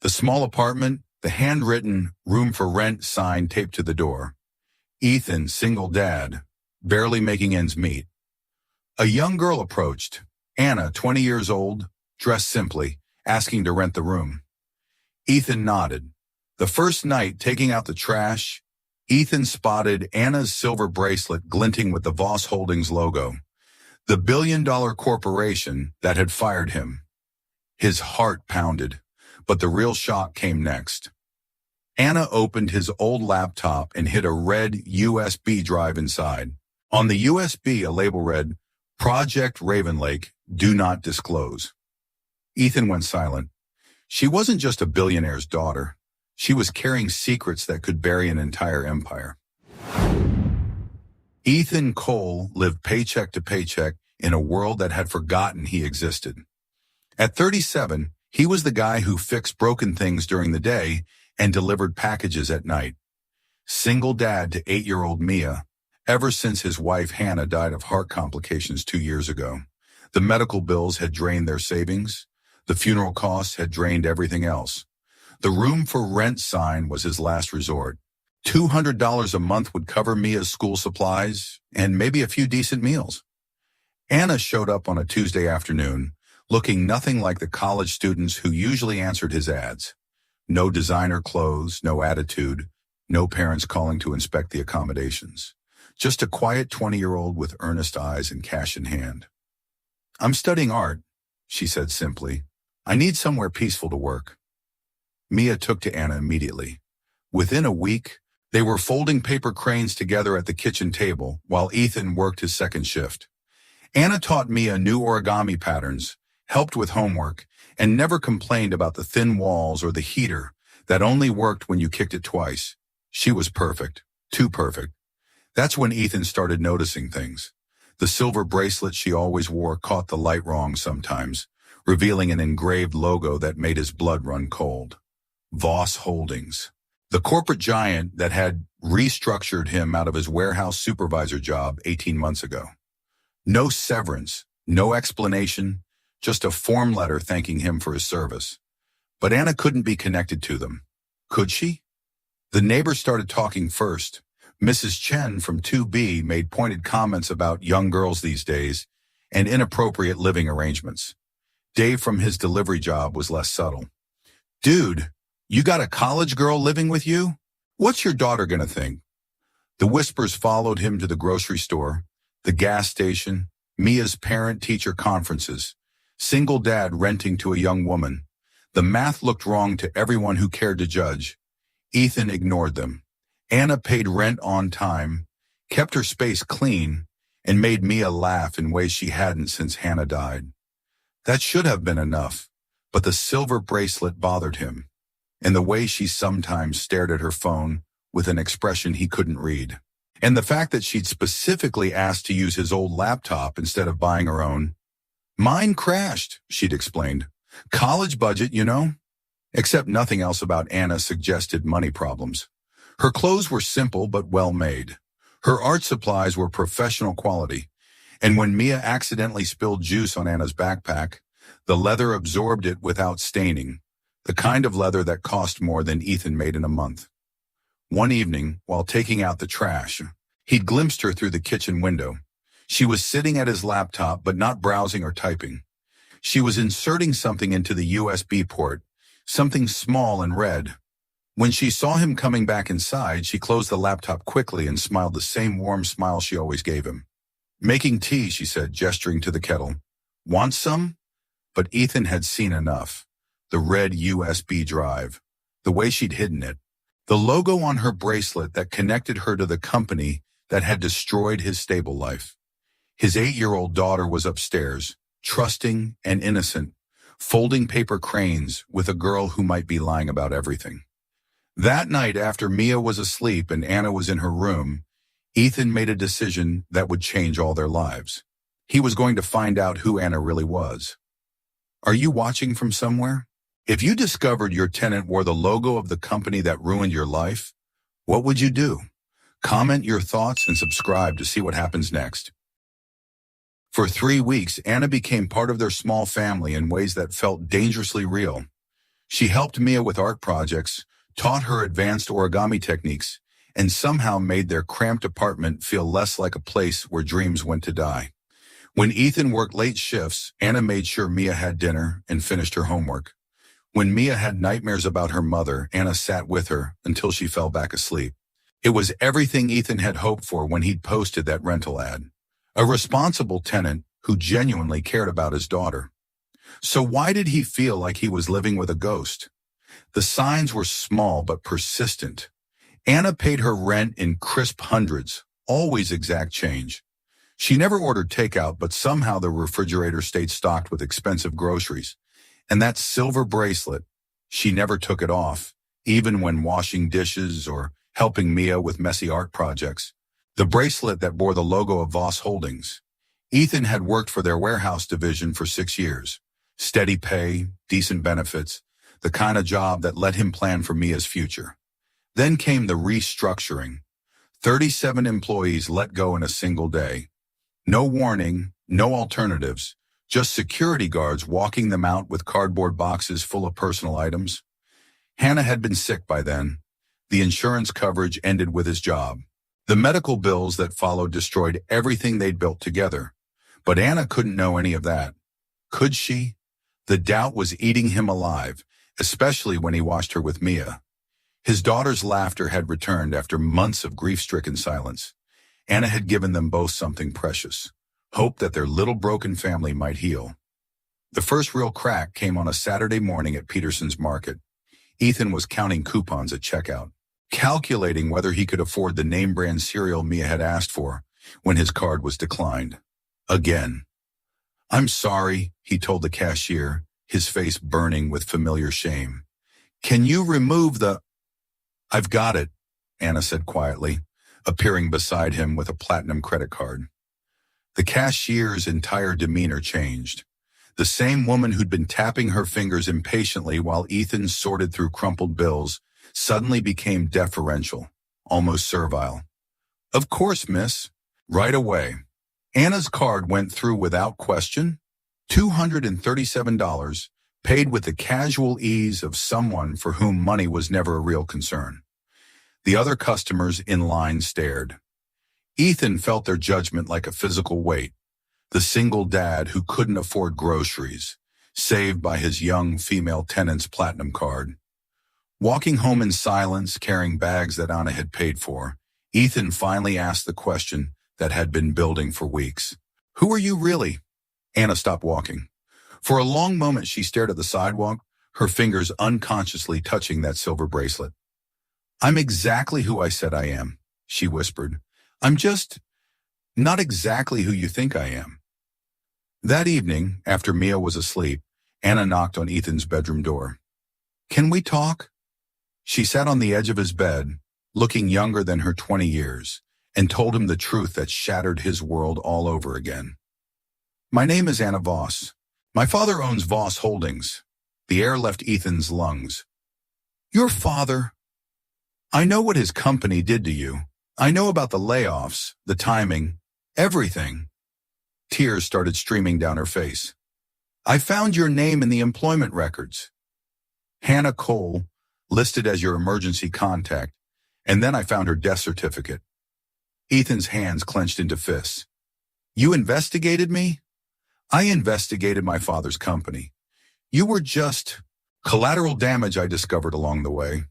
The small apartment, the handwritten room for rent sign taped to the door. Ethan, single dad, barely making ends meet. A young girl approached, Anna, 20 years old, dressed simply, asking to rent the room. Ethan nodded. The first night, taking out the trash, Ethan spotted Anna's silver bracelet glinting with the Voss Holdings logo, the billion-dollar corporation that had fired him. His heart pounded, but the real shock came next. Anna opened his old laptop and hid a red USB drive inside. On the USB, a label read, Project Raven Lake, do not disclose. Ethan went silent. She wasn't just a billionaire's daughter. She was carrying secrets that could bury an entire empire. Ethan Cole lived paycheck to paycheck in a world that had forgotten he existed. At 37, he was the guy who fixed broken things during the day and delivered packages at night. Single dad to 8-year-old Mia, ever since his wife Hannah died of heart complications 2 years ago. The medical bills had drained their savings. The funeral costs had drained everything else. The room for rent sign was his last resort. $200 a month would cover Mia's school supplies and maybe a few decent meals. Anna showed up on a Tuesday afternoon, looking nothing like the college students who usually answered his ads. No designer clothes, no attitude, no parents calling to inspect the accommodations. Just a quiet 20-year-old with earnest eyes and cash in hand. I'm studying art, she said simply. I need somewhere peaceful to work. Mia took to Anna immediately. Within a week, they were folding paper cranes together at the kitchen table while Ethan worked his second shift. Anna taught Mia new origami patterns, helped with homework, and never complained about the thin walls or the heater that only worked when you kicked it twice. She was perfect, too perfect. That's when Ethan started noticing things. The silver bracelet she always wore caught the light wrong sometimes, revealing an engraved logo that made his blood run cold. Voss Holdings, the corporate giant that had restructured him out of his warehouse supervisor job 18 months ago. No severance, no explanation, just a form letter thanking him for his service. But Anna couldn't be connected to them. Could she? The neighbors started talking first. Mrs. Chen from 2B made pointed comments about young girls these days and inappropriate living arrangements. Dave from his delivery job was less subtle. Dude, you got a college girl living with you? What's your daughter gonna think? The whispers followed him to the grocery store, the gas station, Mia's parent-teacher conferences, single dad renting to a young woman. The math looked wrong to everyone who cared to judge. Ethan ignored them. Anna paid rent on time, kept her space clean, and made Mia laugh in ways she hadn't since Hannah died. That should have been enough, but the silver bracelet bothered him, and the way she sometimes stared at her phone with an expression he couldn't read. And the fact that she'd specifically asked to use his old laptop instead of buying her own. Mine crashed, she'd explained. College budget, you know? Except nothing else about Anna suggested money problems. Her clothes were simple but well-made. Her art supplies were professional quality. And when Mia accidentally spilled juice on Anna's backpack, the leather absorbed it without staining, the kind of leather that cost more than Ethan made in a month. One evening, while taking out the trash, he'd glimpsed her through the kitchen window. She was sitting at his laptop but not browsing or typing. She was inserting something into the USB port, something small and red. When she saw him coming back inside, she closed the laptop quickly and smiled the same warm smile she always gave him. Making tea, she said, gesturing to the kettle. Want some? But Ethan had seen enough. The red USB drive, the way she'd hidden it, the logo on her bracelet that connected her to the company that had destroyed his stable life. His 8-year-old daughter was upstairs, trusting and innocent, folding paper cranes with a girl who might be lying about everything. That night, after Mia was asleep and Anna was in her room, Ethan made a decision that would change all their lives. He was going to find out who Anna really was. Are you watching from somewhere? If you discovered your tenant wore the logo of the company that ruined your life, what would you do? Comment your thoughts and subscribe to see what happens next. For 3 weeks, Anna became part of their small family in ways that felt dangerously real. She helped Mia with art projects, taught her advanced origami techniques, and somehow made their cramped apartment feel less like a place where dreams went to die. When Ethan worked late shifts, Anna made sure Mia had dinner and finished her homework. When Mia had nightmares about her mother, Anna sat with her until she fell back asleep. It was everything Ethan had hoped for when he'd posted that rental ad. A responsible tenant who genuinely cared about his daughter. So why did he feel like he was living with a ghost? The signs were small but persistent. Anna paid her rent in crisp hundreds, always exact change. She never ordered takeout, but somehow the refrigerator stayed stocked with expensive groceries. And that silver bracelet, she never took it off, even when washing dishes or helping Mia with messy art projects. The bracelet that bore the logo of Voss Holdings. Ethan had worked for their warehouse division for 6 years. Steady pay, decent benefits, the kind of job that let him plan for Mia's future. Then came the restructuring. 37 employees let go in a single day. No warning, no alternatives, just security guards walking them out with cardboard boxes full of personal items. Hannah had been sick by then. The insurance coverage ended with his job. The medical bills that followed destroyed everything they'd built together. But Anna couldn't know any of that. Could she? The doubt was eating him alive, especially when he watched her with Mia. His daughter's laughter had returned after months of grief-stricken silence. Anna had given them both something precious, hope that their little broken family might heal. The first real crack came on a Saturday morning at Peterson's Market. Ethan was counting coupons at checkout, calculating whether he could afford the name-brand cereal Mia had asked for when his card was declined. Again. "I'm sorry," he told the cashier, his face burning with familiar shame. "Can you remove the—" "I've got it," Anna said quietly, appearing beside him with a platinum credit card. The cashier's entire demeanor changed. The same woman who'd been tapping her fingers impatiently while Ethan sorted through crumpled bills suddenly became deferential, almost servile. "Of course, miss. Right away." Anna's card went through without question. $237, paid with the casual ease of someone for whom money was never a real concern. The other customers in line stared. Ethan felt their judgment like a physical weight. The single dad who couldn't afford groceries, saved by his young female tenant's platinum card. Walking home in silence, carrying bags that Anna had paid for, Ethan finally asked the question that had been building for weeks. "Who are you really?" Anna stopped walking. For a long moment she stared at the sidewalk, her fingers unconsciously touching that silver bracelet. "I'm exactly who I said I am," she whispered. "I'm just not exactly who you think I am." That evening, after Mia was asleep, Anna knocked on Ethan's bedroom door. "Can we talk?" She sat on the edge of his bed, looking younger than her 20 years, and told him the truth that shattered his world all over again. "My name is Anna Voss. My father owns Voss Holdings." The air left Ethan's lungs. "Your father? I know what his company did to you. I know about the layoffs, the timing, everything." Tears started streaming down her face. "I found your name in the employment records. Hannah Cole, listed as your emergency contact, and then I found her death certificate." Ethan's hands clenched into fists. "You investigated me?" "I investigated my father's company. You were just collateral damage I discovered along the way."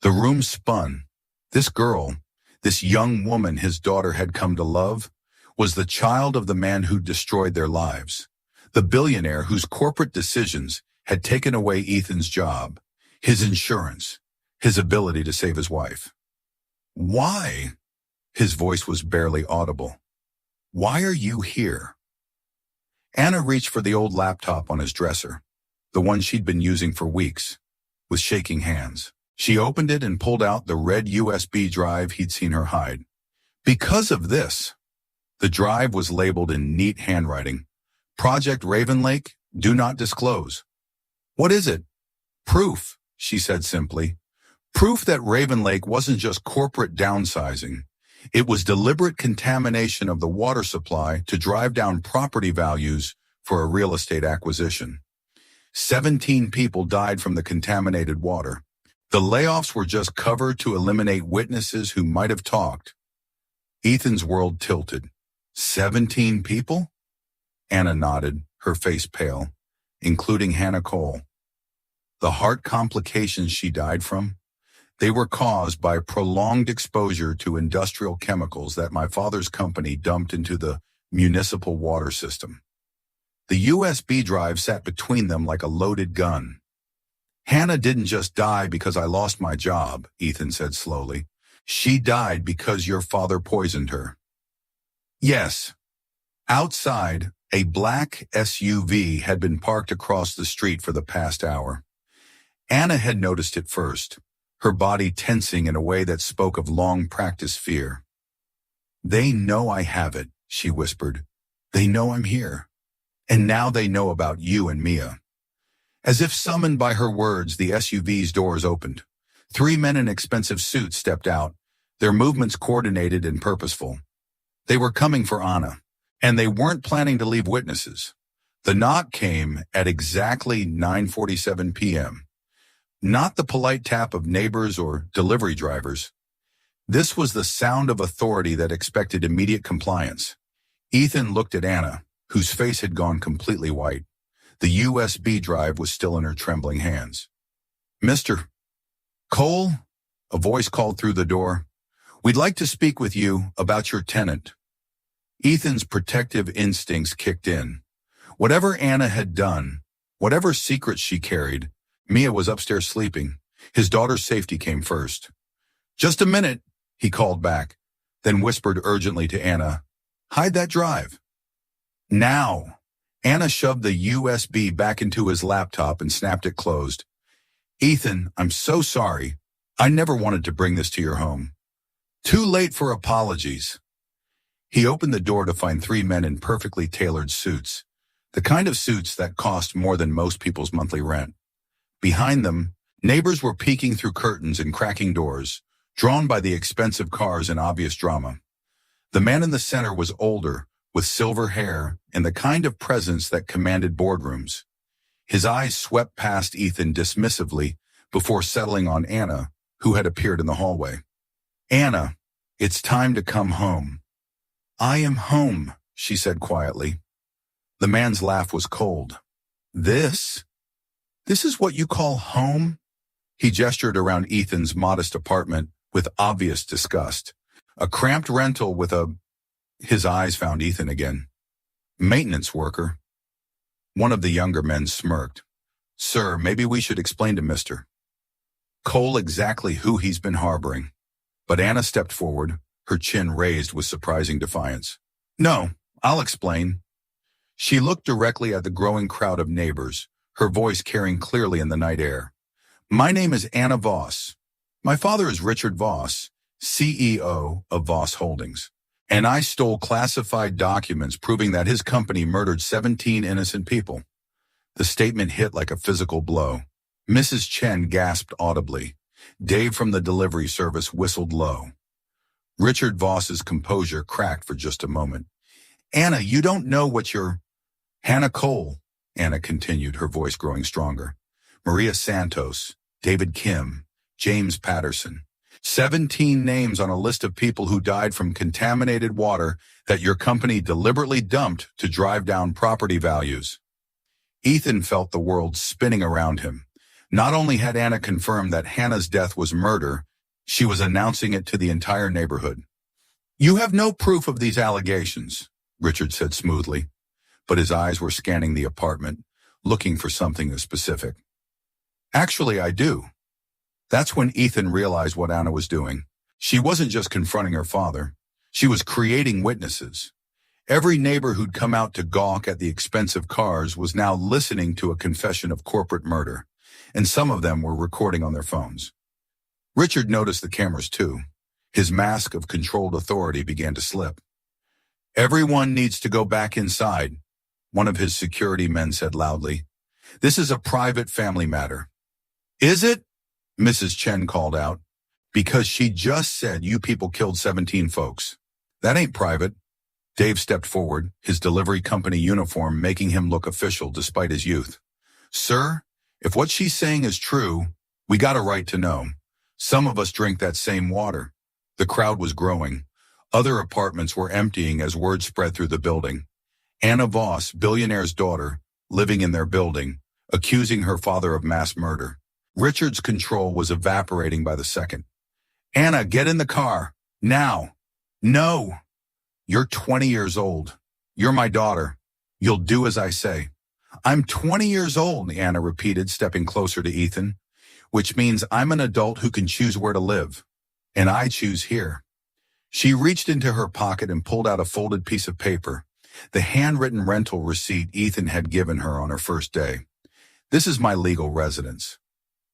The room spun. This girl, this young woman his daughter had come to love, was the child of the man who destroyed their lives, the billionaire whose corporate decisions had taken away Ethan's job, his insurance, his ability to save his wife. "Why?" His voice was barely audible. "Why are you here?" Anna reached for the old laptop on his dresser, the one she'd been using for weeks, with shaking hands. She opened it and pulled out the red USB drive he'd seen her hide. "Because of this." The drive was labeled in neat handwriting. "Project Raven Lake, do not disclose." "What is it?" "Proof," she said simply. "Proof that Raven Lake wasn't just corporate downsizing. It was deliberate contamination of the water supply to drive down property values for a real estate acquisition." 17 people died from the contaminated water. The layoffs were just cover to eliminate witnesses who might have talked. Ethan's world tilted. 17 people? Anna nodded, her face pale, including Hannah Cole. The heart complications she died from? They were caused by prolonged exposure to industrial chemicals that my father's company dumped into the municipal water system. The USB drive sat between them like a loaded gun. Hannah didn't just die because I lost my job, Ethan said slowly. She died because your father poisoned her. Yes. Outside, a black SUV had been parked across the street for the past hour. Anna had noticed it first, her body tensing in a way that spoke of long-practiced fear. They know I have it, she whispered. They know I'm here. And now they know about you and Mia. As if summoned by her words, the SUV's doors opened. 3 men in expensive suits stepped out, their movements coordinated and purposeful. They were coming for Anna, and they weren't planning to leave witnesses. The knock came at exactly 9:47 p.m. Not the polite tap of neighbors or delivery drivers. This was the sound of authority that expected immediate compliance. Ethan looked at Anna, whose face had gone completely white. The USB drive was still in her trembling hands. Mr. Cole, a voice called through the door. We'd like to speak with you about your tenant. Ethan's protective instincts kicked in. Whatever Anna had done, whatever secrets she carried, Mia was upstairs sleeping. His daughter's safety came first. Just a minute, he called back, then whispered urgently to Anna, hide that drive. Now. Anna shoved the USB back into his laptop and snapped it closed. Ethan, I'm so sorry. I never wanted to bring this to your home. Too late for apologies. He opened the door to find 3 men in perfectly tailored suits, the kind of suits that cost more than most people's monthly rent. Behind them, neighbors were peeking through curtains and cracking doors, drawn by the expensive cars and obvious drama. The man in the center was older, with silver hair and the kind of presence that commanded boardrooms. His eyes swept past Ethan dismissively before settling on Anna, who had appeared in the hallway. Anna, it's time to come home. I am home, she said quietly. The man's laugh was cold. This is what you call home? He gestured around Ethan's modest apartment with obvious disgust. A cramped rental with a... His eyes found Ethan again. Maintenance worker. One of the younger men smirked. Sir, maybe we should explain to Mr. Cole exactly who he's been harboring. But Anna stepped forward, her chin raised with surprising defiance. No, I'll explain. She looked directly at the growing crowd of neighbors, her voice carrying clearly in the night air. My name is Anna Voss. My father is Richard Voss, CEO of Voss Holdings. And I stole classified documents proving that his company murdered 17 innocent people. The statement hit like a physical blow. Mrs. Chen gasped audibly. Dave from the delivery service whistled low. Richard Voss's composure cracked for just a moment. Anna, you don't know what you're... Hannah Cole, Anna continued, her voice growing stronger. Maria Santos, David Kim, James Patterson. 17 names on a list of people who died from contaminated water that your company deliberately dumped to drive down property values. Ethan felt the world spinning around him. Not only had Anna confirmed that Hannah's death was murder, she was announcing it to the entire neighborhood. You have no proof of these allegations, Richard said smoothly, but his eyes were scanning the apartment, looking for something specific. Actually, I do. That's when Ethan realized what Anna was doing. She wasn't just confronting her father. She was creating witnesses. Every neighbor who'd come out to gawk at the expensive cars was now listening to a confession of corporate murder, and some of them were recording on their phones. Richard noticed the cameras too. His mask of controlled authority began to slip. Everyone needs to go back inside, one of his security men said loudly. This is a private family matter. Is it? Mrs. Chen called out. Because she just said you people killed 17 folks. That ain't private. Dave stepped forward, his delivery company uniform making him look official despite his youth. Sir, if what she's saying is true, we got a right to know. Some of us drink that same water. The crowd was growing. Other apartments were emptying as word spread through the building. Anna Voss, Billionaire's daughter, living in their building, accusing her father of mass murder. Richard's control was evaporating by the second. Anna, get in the car. Now. No. You're 20 years old. You're my daughter. You'll do as I say. I'm 20 years old, Anna repeated, stepping closer to Ethan, which means I'm an adult who can choose where to live. And I choose here. She reached into her pocket and pulled out a folded piece of paper, the handwritten rental receipt Ethan had given her on her first day. This is my legal residence.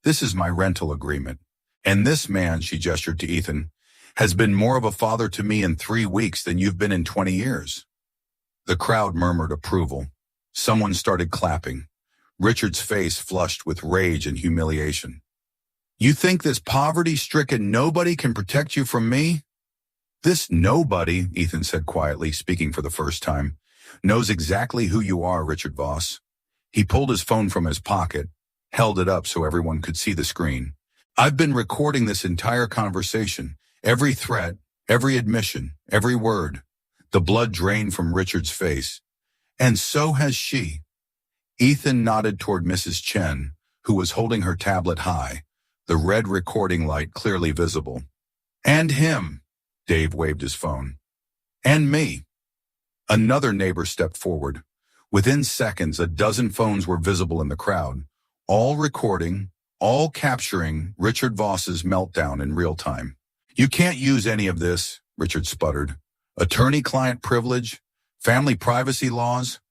This is my rental agreement. And this man, she gestured to Ethan, has been more of a father to me in 3 weeks than you've been in 20 years. The crowd murmured approval. Someone started clapping. Richard's face flushed with rage and humiliation. You think this poverty-stricken nobody can protect you from me? This nobody, Ethan said quietly, speaking for the first time, knows exactly who you are, Richard Voss. He pulled his phone from his pocket, held it up so everyone could see the screen. I've been recording this entire conversation, every threat, every admission, every word. The blood drained from Richard's face. And so has she. Ethan nodded toward Mrs. Chen, who was holding her tablet high, the red recording light clearly visible. And him. Dave waved his phone. And me. Another neighbor stepped forward. Within seconds, a dozen phones were visible in the crowd, all recording, all capturing Richard Voss's meltdown in real time. You can't use any of this, Richard sputtered. Attorney-client privilege, family privacy laws.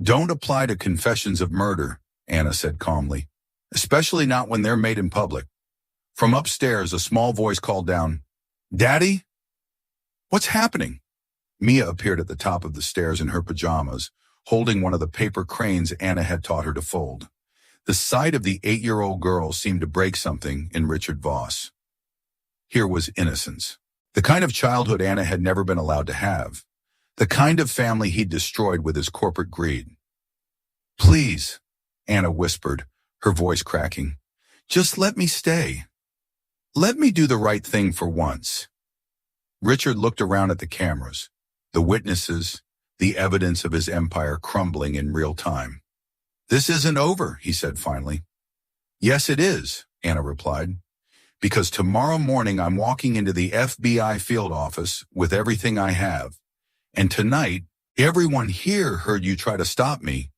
Don't apply to confessions of murder, Anna said calmly, especially not when they're made in public. From upstairs, a small voice called down, Daddy? What's happening? Mia appeared at the top of the stairs in her pajamas, holding one of the paper cranes Anna had taught her to fold. The sight of the 8-year-old girl seemed to break something in Richard Voss. Here was innocence. The kind of childhood Anna had never been allowed to have. The kind of family he'd destroyed with his corporate greed. Please, Anna whispered, her voice cracking. Just let me stay. Let me do the right thing for once. Richard looked around at the cameras, the witnesses, the evidence of his empire crumbling in real time. This isn't over, he said finally. Yes, it is, Anna replied. Because tomorrow morning I'm walking into the FBI field office with everything I have. And tonight, everyone here heard you try to stop me.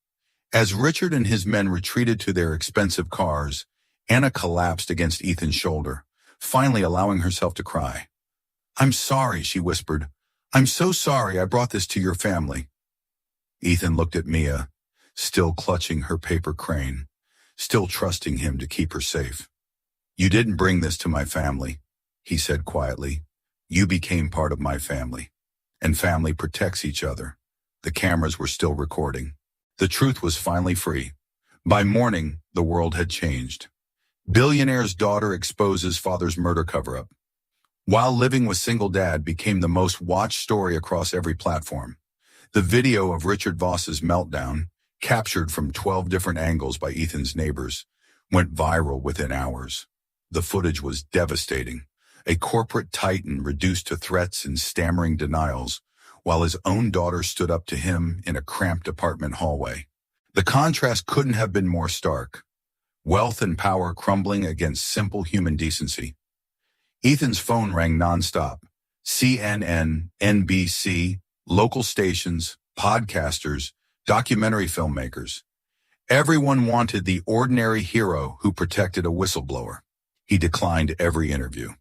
As Richard and his men retreated to their expensive cars, Anna collapsed against Ethan's shoulder, finally allowing herself to cry. I'm sorry, she whispered. I'm so sorry I brought this to your family. Ethan looked at Mia, still clutching her paper crane, still trusting him to keep her safe. You didn't bring this to my family, he said quietly. You became part of my family. And family protects each other. The cameras were still recording. The truth was finally free. By morning, the world had changed. Billionaire's daughter exposes father's murder cover-up. While Living with Single Dad became the most watched story across every platform. The video of Richard Voss's meltdown, captured from 12 different angles by Ethan's neighbors, went viral within hours. The footage was devastating. A corporate titan reduced to threats and stammering denials, while his own daughter stood up to him in a cramped apartment hallway. The contrast couldn't have been more stark. Wealth and power crumbling against simple human decency. Ethan's phone rang nonstop. CNN, NBC, local stations, podcasters, documentary filmmakers. Everyone wanted the ordinary hero who protected a whistleblower. He declined every interview.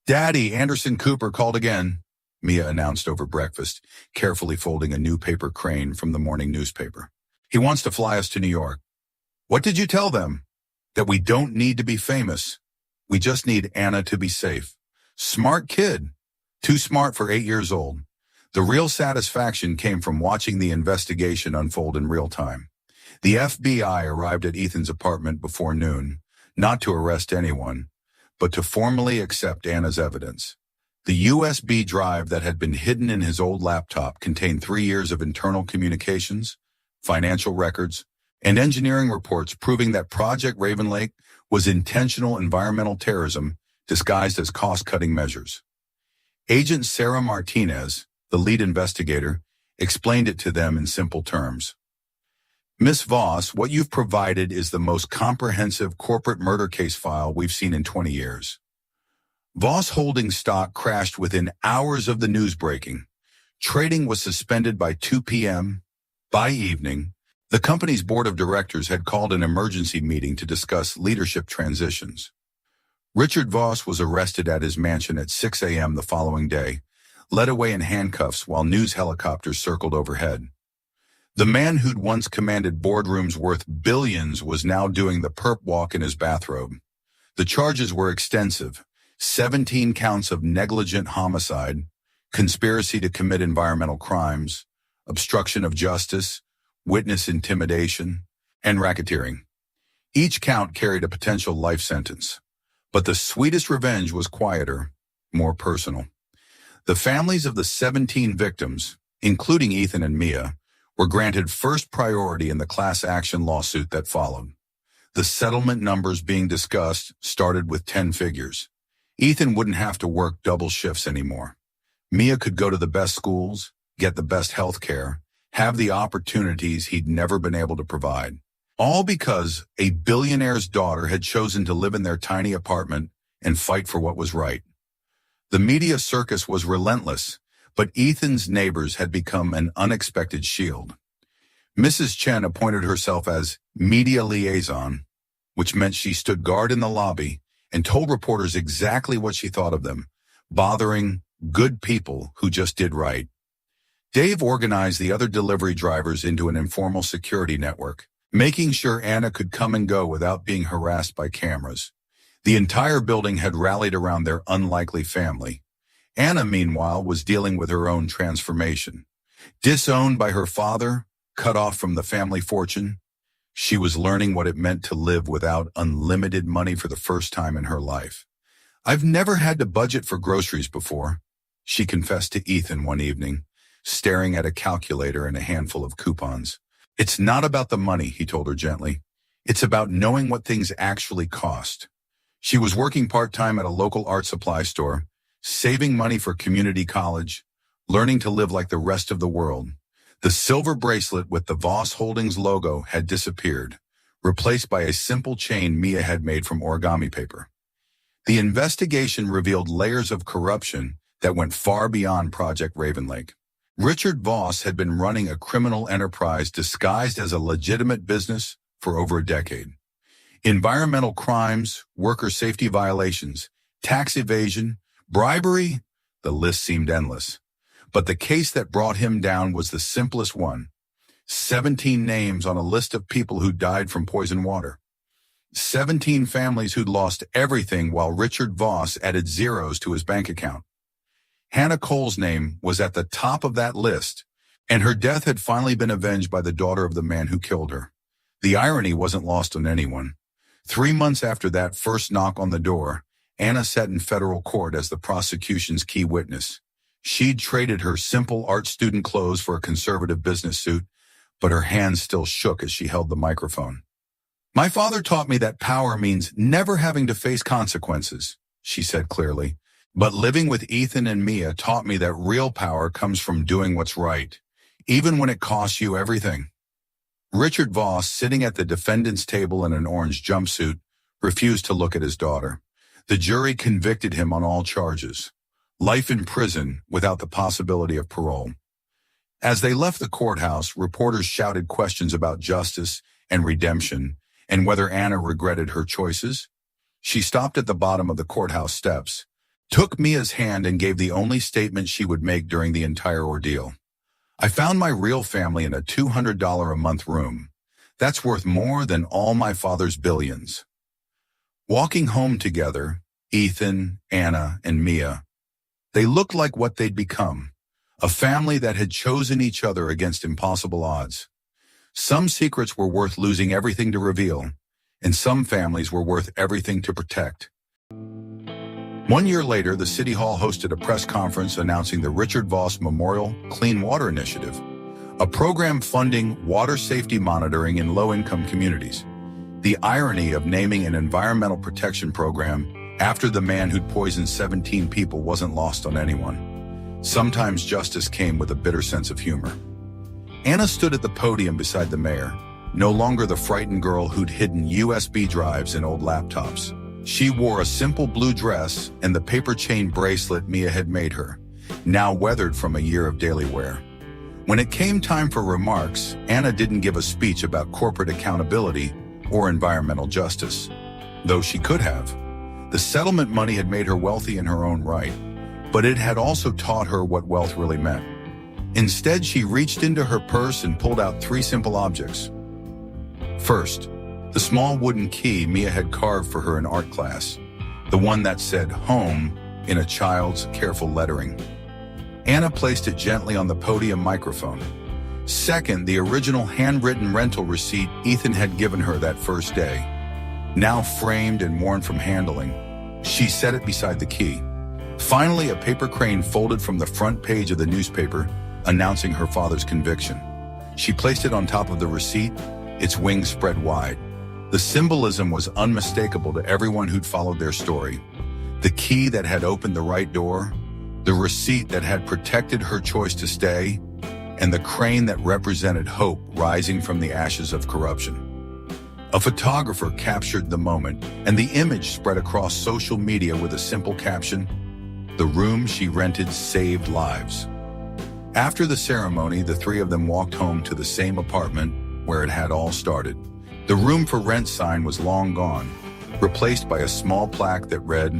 Daddy, Anderson Cooper called again, Mia announced over breakfast, carefully folding a new paper crane from the morning newspaper. He wants to fly us to New York. What did you tell them? That we don't need to be famous. We just need Anna to be safe. Smart kid. Too smart for 8 years old. The real satisfaction came from watching the investigation unfold in real time. The FBI arrived at Ethan's apartment before noon, not to arrest anyone, but to formally accept Anna's evidence. The USB drive that had been hidden in his old laptop contained 3 years of internal communications, financial records, and engineering reports proving that Project Raven Lake was intentional environmental terrorism disguised as cost-cutting measures. Agent Sarah Martinez, the lead investigator, explained it to them in simple terms. Miss Voss, what you've provided is the most comprehensive corporate murder case file we've seen in 20 years. Voss Holdings stock crashed within hours of the news breaking. Trading was suspended by 2 p.m. By evening, the company's board of directors had called an emergency meeting to discuss leadership transitions. Richard Voss was arrested at his mansion at 6 a.m. the following day, led away in handcuffs while news helicopters circled overhead. The man who'd once commanded boardrooms worth billions was now doing the perp walk in his bathrobe. The charges were extensive: 17 counts of negligent homicide, conspiracy to commit environmental crimes, obstruction of justice, witness intimidation, and racketeering. Each count carried a potential life sentence. But the sweetest revenge was quieter, more personal. The families of the 17 victims, including Ethan and Mia, were granted first priority in the class action lawsuit that followed. The settlement numbers being discussed started with 10 figures. Ethan wouldn't have to work double shifts anymore. Mia could go to the best schools, get the best health care, have the opportunities he'd never been able to provide. All because a billionaire's daughter had chosen to live in their tiny apartment and fight for what was right. The media circus was relentless, but Ethan's neighbors had become an unexpected shield. Mrs. Chen appointed herself as media liaison, which meant she stood guard in the lobby and told reporters exactly what she thought of them, bothering good people who just did right. Dave organized the other delivery drivers into an informal security network, making sure Anna could come and go without being harassed by cameras. The entire building had rallied around their unlikely family. Anna, meanwhile, was dealing with her own transformation. Disowned by her father, cut off from the family fortune, she was learning what it meant to live without unlimited money for the first time in her life. "I've never had to budget for groceries before," she confessed to Ethan one evening, staring at a calculator and a handful of coupons. "It's not about the money," he told her gently. "It's about knowing what things actually cost." She was working part-time at a local art supply store, saving money for community college, learning to live like the rest of the world. The silver bracelet with the Voss Holdings logo had disappeared, replaced by a simple chain Mia had made from origami paper. The investigation revealed layers of corruption that went far beyond Project Raven Lake. Richard Voss had been running a criminal enterprise disguised as a legitimate business for over a decade. Environmental crimes, worker safety violations, tax evasion, bribery, the list seemed endless. But the case that brought him down was the simplest one: 17 names on a list of people who died from poisoned water. 17 families who'd lost everything while Richard Voss added zeros to his bank account. Hannah Cole's name was at the top of that list, and her death had finally been avenged by the daughter of the man who killed her. The irony wasn't lost on anyone. 3 months after that first knock on the door, Anna sat in federal court as the prosecution's key witness. She'd traded her simple art student clothes for a conservative business suit, but her hands still shook as she held the microphone. "My father taught me that power means never having to face consequences," she said clearly. "But living with Ethan and Mia taught me that real power comes from doing what's right, even when it costs you everything." Richard Voss, sitting at the defendant's table in an orange jumpsuit, refused to look at his daughter. The jury convicted him on all charges: life in prison without the possibility of parole. As they left the courthouse, reporters shouted questions about justice and redemption and whether Anna regretted her choices. She stopped at the bottom of the courthouse steps, took Mia's hand, and gave the only statement she would make during the entire ordeal. "I found my real family in a $200 a month room. That's worth more than all my father's billions." Walking home together, Ethan, Anna, and Mia, they looked like what they'd become: a family that had chosen each other against impossible odds. Some secrets were worth losing everything to reveal, and some families were worth everything to protect. 1 year later, the City Hall hosted a press conference announcing the Richard Voss Memorial Clean Water Initiative, a program funding water safety monitoring in low-income communities. The irony of naming an environmental protection program after the man who'd poisoned 17 people wasn't lost on anyone. Sometimes justice came with a bitter sense of humor. Anna stood at the podium beside the mayor, no longer the frightened girl who'd hidden USB drives in old laptops. She wore a simple blue dress and the paper chain bracelet Mia had made her, now weathered from a year of daily wear. When it came time for remarks, Anna didn't give a speech about corporate accountability or environmental justice, though she could have. The settlement money had made her wealthy in her own right, but it had also taught her what wealth really meant. Instead, she reached into her purse and pulled out 3 simple objects. First, the small wooden key Mia had carved for her in art class, the one that said home in a child's careful lettering. Anna placed it gently on the podium microphone. Second, the original handwritten rental receipt Ethan had given her that first day. Now framed and worn from handling, she set it beside the key. Finally, a paper crane folded from the front page of the newspaper, announcing her father's conviction. She placed it on top of the receipt, its wings spread wide. The symbolism was unmistakable to everyone who'd followed their story. The key that had opened the right door, the receipt that had protected her choice to stay, and the crane that represented hope rising from the ashes of corruption. A photographer captured the moment, and the image spread across social media with a simple caption, "The room she rented saved lives." After the ceremony, the 3 of them walked home to the same apartment where it had all started. The room for rent sign was long gone, replaced by a small plaque that read,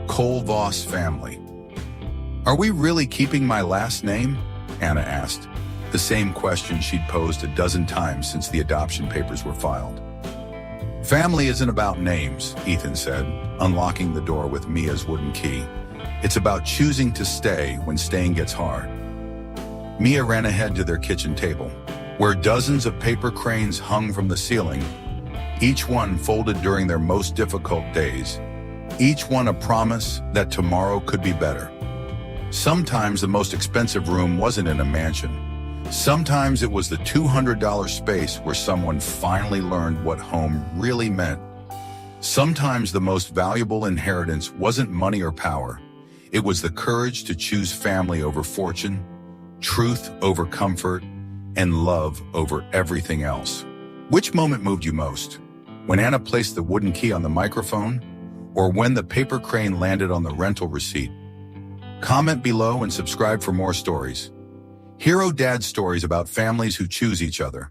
"Cole Voss Family." "Are we really keeping my last name?" Anna asked, the same question she'd posed a dozen times since the adoption papers were filed. "Family isn't about names," Ethan said, unlocking the door with Mia's wooden key. "It's about choosing to stay when staying gets hard." Mia ran ahead to their kitchen table, where dozens of paper cranes hung from the ceiling, each one folded during their most difficult days, each one a promise that tomorrow could be better. Sometimes the most expensive room wasn't in a mansion. Sometimes it was the $200 space where someone finally learned what home really meant. Sometimes the most valuable inheritance wasn't money or power. It was the courage to choose family over fortune, truth over comfort, and love over everything else. Which moment moved you most? When Anna placed the wooden key on the microphone, or when the paper crane landed on the rental receipt? Comment below and subscribe for more stories. Hero Dad stories about families who choose each other.